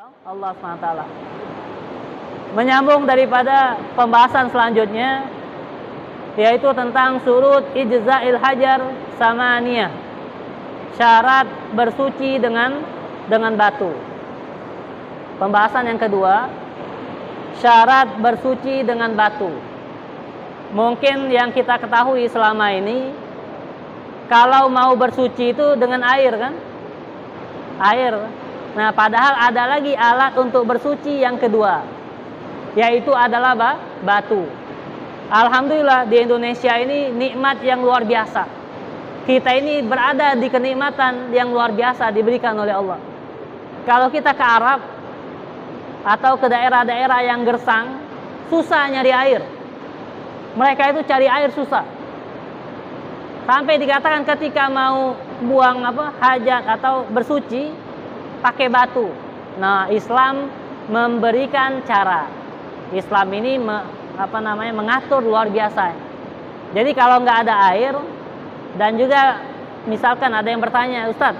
Allah SWT. Menyambung daripada pembahasan selanjutnya, yaitu tentang surut ijza'il hajar samaniyah, syarat bersuci dengan batu. Pembahasan yang kedua, syarat bersuci dengan batu. Mungkin yang kita ketahui selama ini, kalau mau bersuci itu dengan air kan? Air. Nah, padahal ada lagi alat untuk bersuci yang kedua, yaitu adalah batu. Alhamdulillah di Indonesia ini nikmat yang luar biasa. Kita ini berada di kenikmatan yang luar biasa diberikan oleh Allah. Kalau kita ke Arab atau ke daerah-daerah yang gersang, susah nyari air. Mereka itu cari air susah. Sampai dikatakan ketika mau buang hajat atau bersuci pakai batu. Nah, Islam memberikan cara. Islam ini mengatur luar biasa. Jadi kalau nggak ada air, dan juga misalkan ada yang bertanya, Ustadz,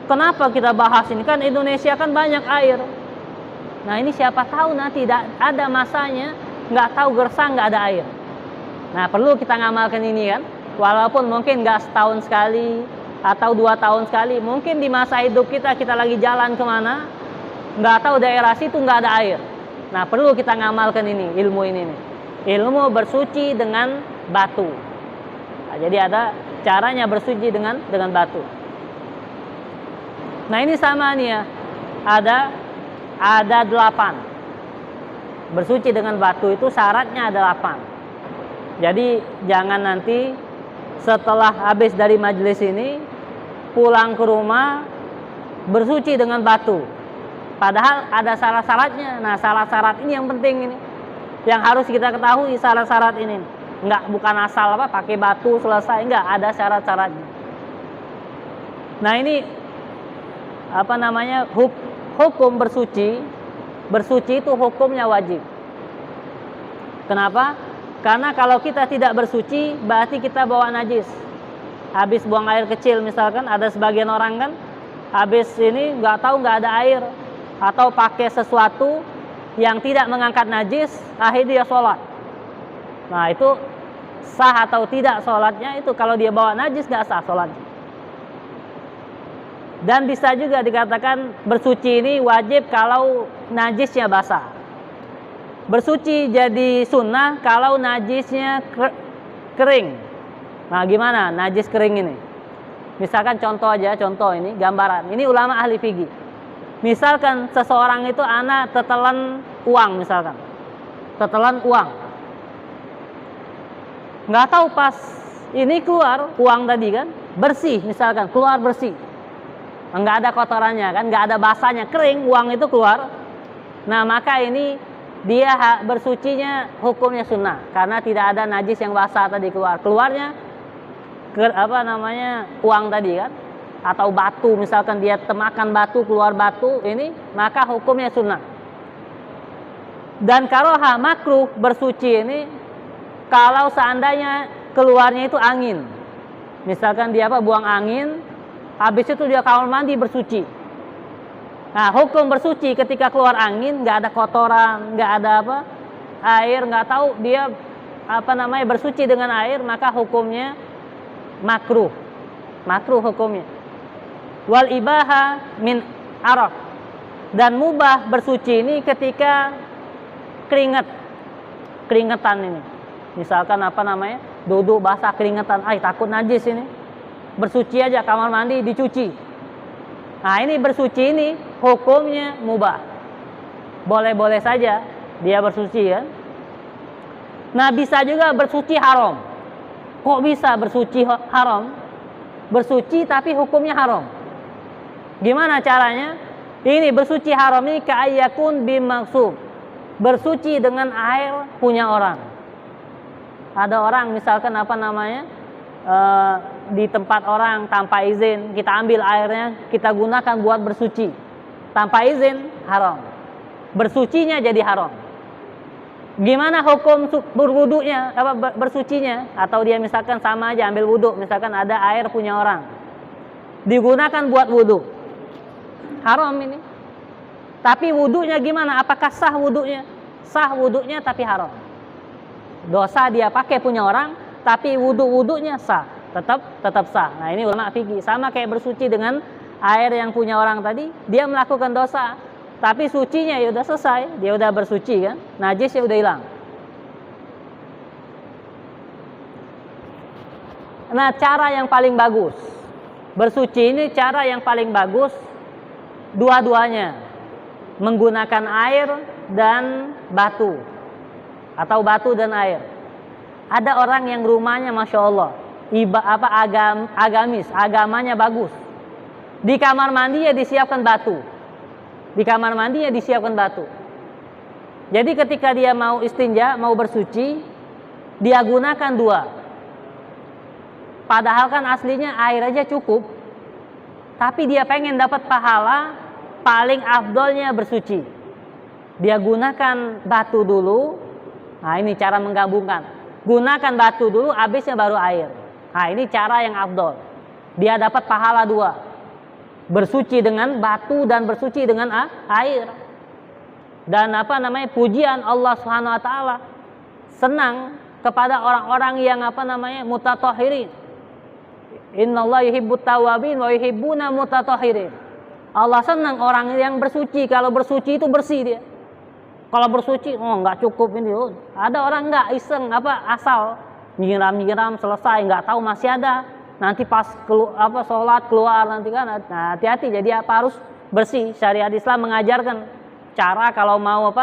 kenapa kita bahas ini? Kan Indonesia kan banyak air. Nah, ini siapa tahu nanti ada masanya nggak tahu gersang nggak ada air. Nah, perlu kita ngamalkan ini kan. Walaupun mungkin nggak setahun sekali atau 2 tahun sekali, mungkin di masa hidup kita lagi jalan kemana, nggak tahu daerah situ nggak ada air. Nah, perlu kita ngamalkan ini, ilmu ini nih. Ilmu bersuci dengan batu. Nah, jadi ada caranya bersuci dengan batu. Nah, ini sama nih ya. Ada 8. Bersuci dengan batu itu syaratnya ada 8. Jadi jangan nanti setelah habis dari majelis ini pulang ke rumah bersuci dengan batu. Padahal ada syarat-syaratnya. Nah, syarat-syarat ini yang penting ini. Yang harus kita ketahui syarat-syarat ini. Bukan asal pakai batu selesai, enggak, ada syarat-syaratnya. Nah, ini hukum bersuci. Bersuci itu hukumnya wajib. Kenapa? Karena kalau kita tidak bersuci, berarti kita bawa najis. Habis buang air kecil misalkan, ada sebagian orang kan, habis ini nggak tahu nggak ada air, atau pakai sesuatu yang tidak mengangkat najis, akhirnya dia sholat. Nah, itu sah atau tidak sholatnya, itu kalau dia bawa najis nggak sah sholatnya. Dan bisa juga dikatakan bersuci ini wajib kalau najisnya basah. Bersuci jadi sunnah kalau najisnya kering. Nah, gimana najis kering ini? Misalkan contoh ini gambaran. Ini ulama ahli fikih. Misalkan seseorang itu anak tetelan uang misalkan. Tetelan uang. Nggak tahu pas ini keluar uang tadi kan, bersih misalkan, keluar bersih. Nggak ada kotorannya kan, nggak ada basahnya, kering, uang itu keluar. Nah, maka ini dia bersucinya hukumnya sunnah karena tidak ada najis yang basah tadi keluarnya uang tadi kan, atau batu misalkan dia temakan batu keluar batu ini, maka hukumnya sunnah. Dan karoha makruh bersuci ini kalau seandainya keluarnya itu angin, misalkan dia buang angin, habis itu dia kamar mandi bersuci. Nah, hukum bersuci ketika keluar angin, nggak ada kotoran, nggak ada air, nggak tahu dia bersuci dengan air, maka hukumnya makruh hukumnya. Wal ibaha min araq, dan mubah bersuci ini ketika keringetan ini. Misalkan duduk basah keringetan, takut najis ini, bersuci aja kamar mandi dicuci. Nah, ini bersuci ini hukumnya mubah. Boleh-boleh saja dia bersuci kan. Nah, bisa juga bersuci haram. Kok bisa bersuci haram? Bersuci tapi hukumnya haram. Gimana caranya? Ini bersuci haram ini ka'ayyakun bimaksub. Bersuci dengan air punya orang. Ada orang misalkan di tempat orang tanpa izin, kita ambil airnya, kita gunakan buat bersuci. Tanpa izin, haram. Bersucinya jadi haram. Gimana hukum berwudunya, bersucinya? Atau dia misalkan sama aja ambil wudhu, misalkan ada air punya orang, digunakan buat wudhu. Haram ini. Tapi wudunya gimana? Apakah sah wudunya? Sah wudunya tapi haram. Dosa dia pakai punya orang, tapi wudunya sah. Tetap sah. Nah, ini ulama fikih. Sama kayak bersuci dengan air yang punya orang tadi, dia melakukan dosa, tapi sucinya ya udah selesai, dia udah bersuci kan, najisnya udah hilang. Nah, cara yang paling bagus bersuci ini, cara yang paling bagus dua-duanya, menggunakan air dan batu, atau batu dan air. Ada orang yang rumahnya masya Allah agamis, agamanya bagus. Di kamar mandinya disiapkan batu. Di kamar mandinya disiapkan batu. Jadi ketika dia mau istinja, mau bersuci, dia gunakan dua. Padahal kan aslinya air aja cukup. Tapi dia pengen dapat pahala, paling afdolnya bersuci. Dia gunakan batu dulu. Nah, ini cara menggabungkan. Gunakan batu dulu, habisnya baru air. Nah, ini cara yang afdol. Dia dapat pahala dua. Bersuci dengan batu dan bersuci dengan air. Dan pujian Allah Subhanahu wa taala senang kepada orang-orang yang mutatahhirin. Innallaha yuhibbut tawwabin wa yuhibbuna mutatahhirin. Allah senang orang yang bersuci. Kalau bersuci itu bersih dia. Kalau bersuci enggak cukup ini. Ada orang enggak iseng asal nyiram selesai, enggak tahu masih ada. Nanti pas sholat keluar nanti kan, nah, hati-hati. Jadi harus bersih. Syariat Islam mengajarkan cara kalau mau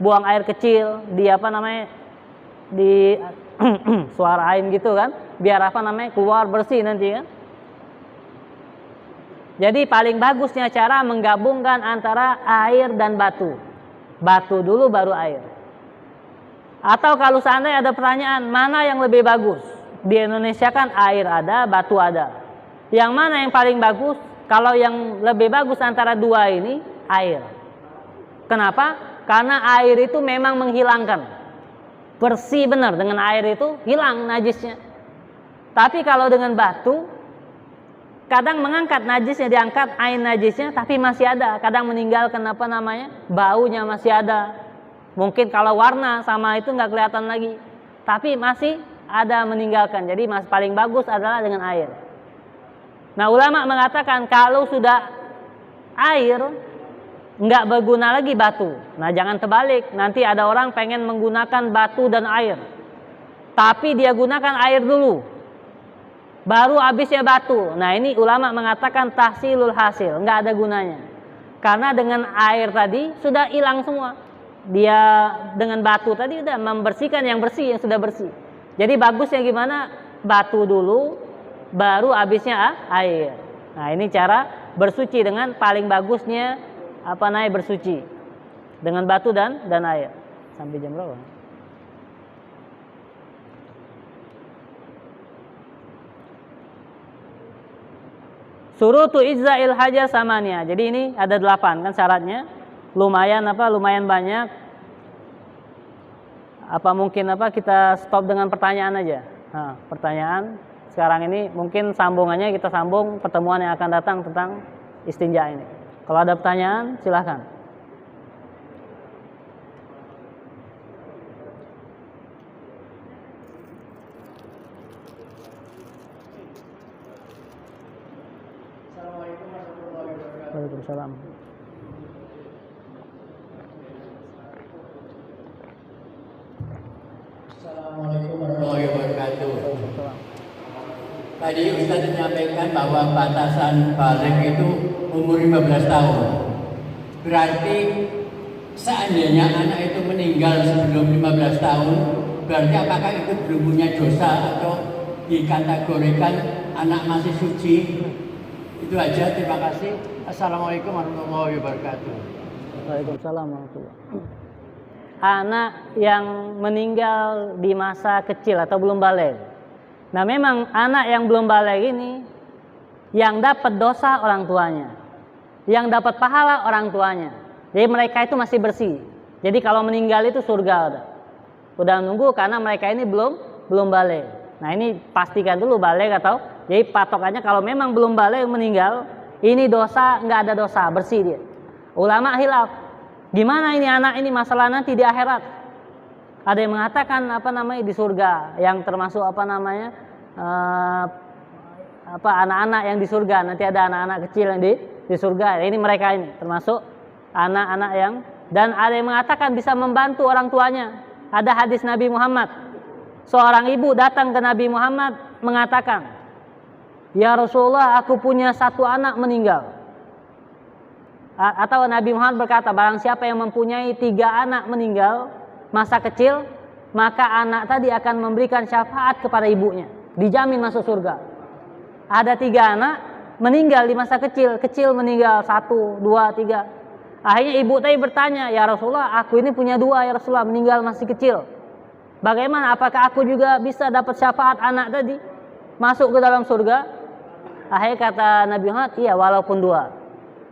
buang air kecil di di suara air gitu kan, biar keluar bersih nanti kan. Jadi paling bagusnya cara menggabungkan antara air dan batu. Batu dulu baru air. Atau kalau seandainya ada pertanyaan, mana yang lebih bagus? Di Indonesia kan air ada, batu ada. Yang mana yang paling bagus? Kalau yang lebih bagus antara dua ini, air. Kenapa? Karena air itu memang menghilangkan. Bersih benar, dengan air itu hilang najisnya. Tapi kalau dengan batu, kadang mengangkat najisnya, diangkat air najisnya, tapi masih ada. Kadang meninggalkan baunya masih ada. Mungkin kalau warna sama itu nggak kelihatan lagi. Tapi masih ada meninggalkan. Jadi paling bagus adalah dengan air. Nah, ulama mengatakan kalau sudah air nggak berguna lagi batu. Nah, jangan terbalik. Nanti ada orang pengen menggunakan batu dan air, tapi dia gunakan air dulu, baru habisnya batu. Nah, ini ulama mengatakan tahsilul hasil, nggak ada gunanya. Karena dengan air tadi sudah hilang semua. Dia dengan batu tadi udah membersihkan yang bersih, yang sudah bersih. Jadi bagusnya gimana? Batu dulu, baru habisnya air. Nah, ini cara bersuci dengan paling bagusnya bersuci dengan batu dan air. Sampai jam berapa? Surutu ijza'il hajar samania. Jadi ini ada 8 kan syaratnya. Lumayan banyak. Mungkin kita stop dengan pertanyaan aja. Nah, pertanyaan sekarang ini mungkin sambungannya kita sambung pertemuan yang akan datang tentang istinja ini. Kalau ada pertanyaan silahkan. Assalamualaikum warahmatullahi wabarakatuh. Waalaikumsalam. Assalamualaikum warahmatullahi wabarakatuh. Tadi Ustaz menyampaikan bahwa batasan balik itu umur 15 tahun. Berarti seandainya anak itu meninggal sebelum 15 tahun, berarti apakah itu belum punya dosa atau dikategorikan anak masih suci? Itu aja, terima kasih. Assalamualaikum warahmatullahi wabarakatuh. Waalaikumsalam warahmatullahi wabarakatuh. Anak yang meninggal di masa kecil atau belum balik. Nah, memang anak yang belum balik ini yang dapat dosa orang tuanya, yang dapat pahala orang tuanya. Jadi mereka itu masih bersih. Jadi kalau meninggal itu surga udah nunggu karena mereka ini belum balik. Nah, ini pastikan dulu balik atau jadi patokannya kalau memang belum balik meninggal, ini dosa, nggak ada dosa, bersih dia. ulama hilaf. Gimana ini anak ini masalah nanti di akhirat? Ada yang mengatakan di surga, yang termasuk anak-anak yang di surga, nanti ada anak-anak kecil yang di surga. Ini mereka ini termasuk anak-anak yang, dan ada yang mengatakan bisa membantu orang tuanya. Ada hadis Nabi Muhammad, seorang ibu datang ke Nabi Muhammad mengatakan, "Ya Rasulullah, aku punya satu anak meninggal." Atau Nabi Muhammad berkata, barang siapa yang mempunyai 3 anak meninggal masa kecil, maka anak tadi akan memberikan syafaat kepada ibunya, dijamin masuk surga. Ada 3 anak meninggal di masa kecil meninggal 1, 2, 3. Akhirnya ibu tadi bertanya, "Ya Rasulullah, aku ini punya 2 ya Rasulullah, meninggal masih kecil. Bagaimana? Apakah aku juga bisa dapat syafaat anak tadi masuk ke dalam surga?" Akhirnya kata Nabi Muhammad, "Iya, walaupun 2."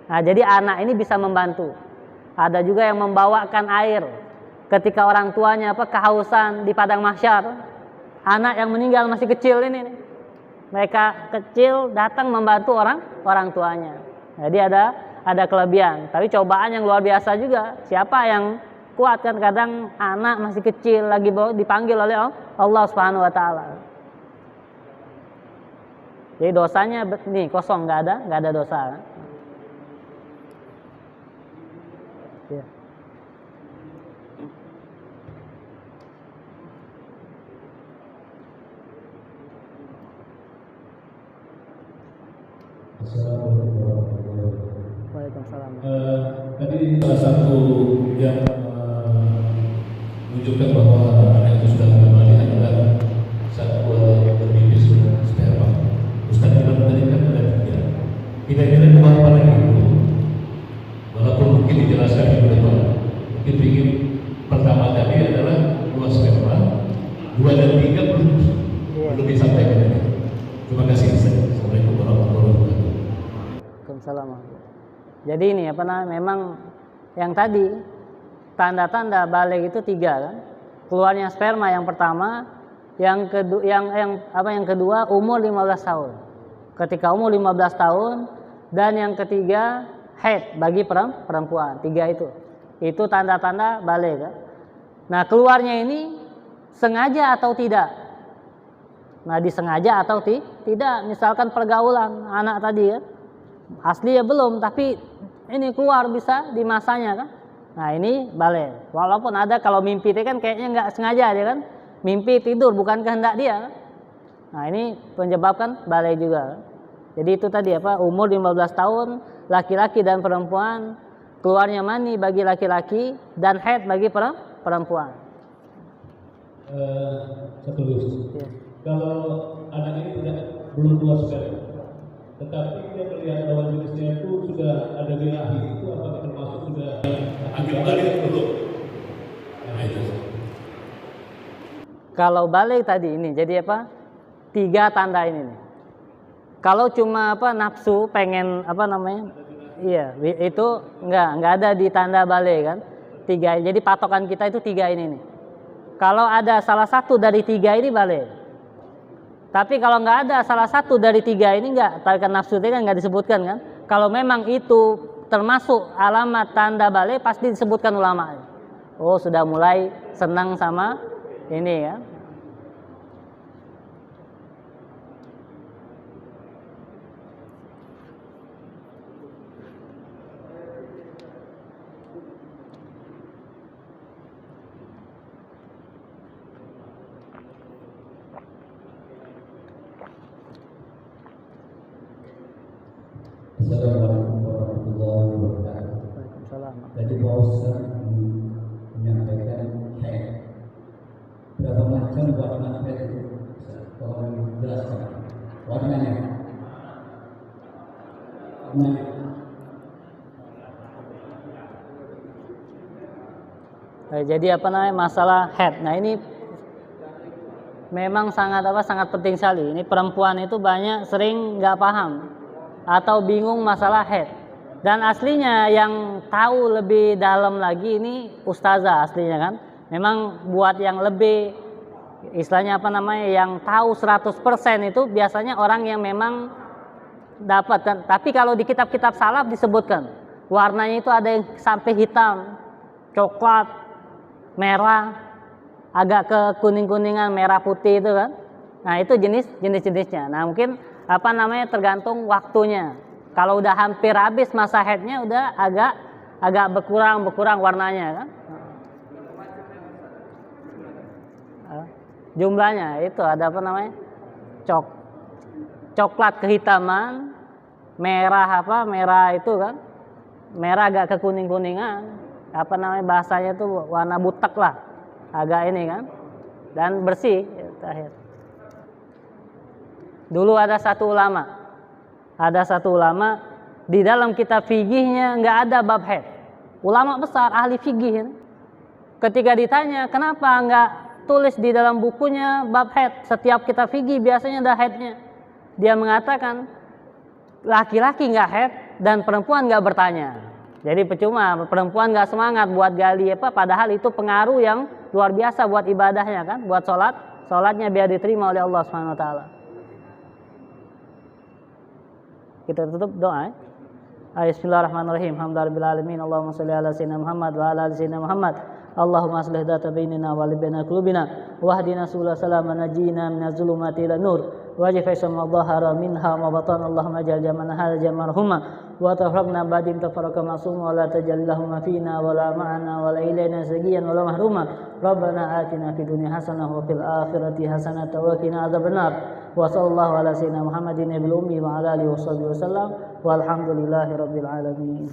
Nah, jadi anak ini bisa membantu. Ada juga yang membawakan air ketika orang tuanya kehausan di padang mahsyar. Anak yang meninggal masih kecil ini, mereka kecil datang membantu orang tuanya. Jadi ada kelebihan, tapi cobaan yang luar biasa juga. Siapa yang kuat kan, kadang anak masih kecil lagi dipanggil oleh Allah Subhanahu wa taala. Jadi dosanya nih kosong, nggak ada dosa. Ya. Assalamualaikum warahmatullahi wabarakatuh. Waalaikumsalam. Tadi salah satu yang menunjukkan bahwa anak itu sudah kembali adalah saat bermimpi sudah sperma. Ustaz bilang tadi kan ada 3. Kira-kira 2 apa lagi itu? Walaupun mungkin dijelaskan di depan. Mungkin ingin pertama tadi adalah 2 sperma, 2 dan 3 belum disampaikan tadi. Terima kasih. Assalamualaikum warahmatullahi wabarakatuh. Waalaikumsalam. Jadi ini memang yang tadi tanda-tanda balik itu 3 kan. Keluarnya sperma yang pertama, yang kedua umur 15 tahun. Ketika umur 15 tahun, dan yang ketiga haid bagi perempuan. 3 itu. Itu tanda-tanda balik kan. Nah, keluarnya ini sengaja atau tidak? Nah, disengaja atau tidak? Misalkan pergaulan anak tadi ya, asli ya belum, tapi ini keluar bisa di masanya kan. Nah, ini balik. Walaupun ada kalau mimpi itu kan kayaknya nggak sengaja dia kan, mimpi tidur bukan kehendak dia kan? Nah, ini menyebabkan balik juga kan? Jadi itu tadi umur 15 tahun laki-laki dan perempuan, keluarnya mani bagi laki-laki dan haid bagi perempuan. Satu lurus. Ya. Kalau anak ini belum keluar sperma, tetapi dia melihat lawan jenisnya itu sudah ada birahi, itu apakah termasuk sudah ambil balik belum? Nah, itu. Kalau balik tadi ini jadi 3 tanda ini nih. Kalau cuma nafsu pengen iya itu nggak ada di tanda balik kan. 3, jadi patokan kita itu 3 ini nih. Kalau ada salah satu dari 3 ini balik. Tapi kalau nggak ada salah satu dari 3 ini nggak, tarikan nafsu itu kan nggak disebutkan kan. Kalau memang itu termasuk alamat tanda balik pasti disebutkan ulama. Oh, sudah mulai senang sama ini ya. Assalamualaikum warahmatullahi wabarakatuh. Waalaikumsalam. Tadi Pak Ustaz menyampaikan haid. Berapa macam warna haid itu? Tolong jelaskan warnanya. Jadi masalah haid. Nah, ini memang sangat penting sekali. Ini perempuan itu banyak sering nggak paham atau bingung masalah haid. Dan aslinya yang tahu lebih dalam lagi ini ustazah aslinya kan. Memang buat yang lebih istilahnya yang tahu 100% itu biasanya orang yang memang dapat kan. Tapi kalau di kitab-kitab salaf disebutkan warnanya itu ada yang sampai hitam, coklat, merah, agak ke kuning-kuningan, merah putih itu kan. Nah, itu jenisnya. Nah, mungkin tergantung waktunya. Kalau udah hampir habis masa haidnya, udah agak berkurang warnanya kan. Jumlahnya itu ada coklat kehitaman, merah itu kan, merah agak ke kuningan, bahasanya itu warna butek lah, agak ini kan, dan bersih terakhir. Dulu ada satu ulama di dalam kitab fikihnya nggak ada bab haid. Ulama besar ahli fikih. Ketika ditanya kenapa nggak tulis di dalam bukunya bab haid, setiap kitab fikih biasanya ada haidnya. Dia mengatakan laki-laki nggak haid dan perempuan nggak bertanya. Jadi percuma, perempuan nggak semangat buat gali padahal itu pengaruh yang luar biasa buat ibadahnya kan, buat sholatnya biar diterima oleh Allah Subhanahu Wa Taala. Kita tutup doa. Bismillahirrahmanirrahim. Alhamdulillahirabbil alamin. Allahumma shalli ala sayyidina Muhammad wa ala ali sayyidina Muhammad. Allahumma aslih dzata bainina wa baina qulubina wahdina subul salam najina minaz zulumati ila nur wajib sama dhahara minha ma batan. Allahumma ja'al jamana hal jamarhuma wa tafarraqna ba'dim tafarraqa ma'sum wa la tajallahuma fina wa la ma'ana wa la ilaina sagiyan wa la mahruma. Rabbana atina fid dunya hasanah wa fil akhirati hasanah wa qina adzabannar. Wa sallallahu ala sayyidina Muhammadin nabil ummi wa ala alihi wa sahbihi wasallam walhamdulillahi rabbil alamin.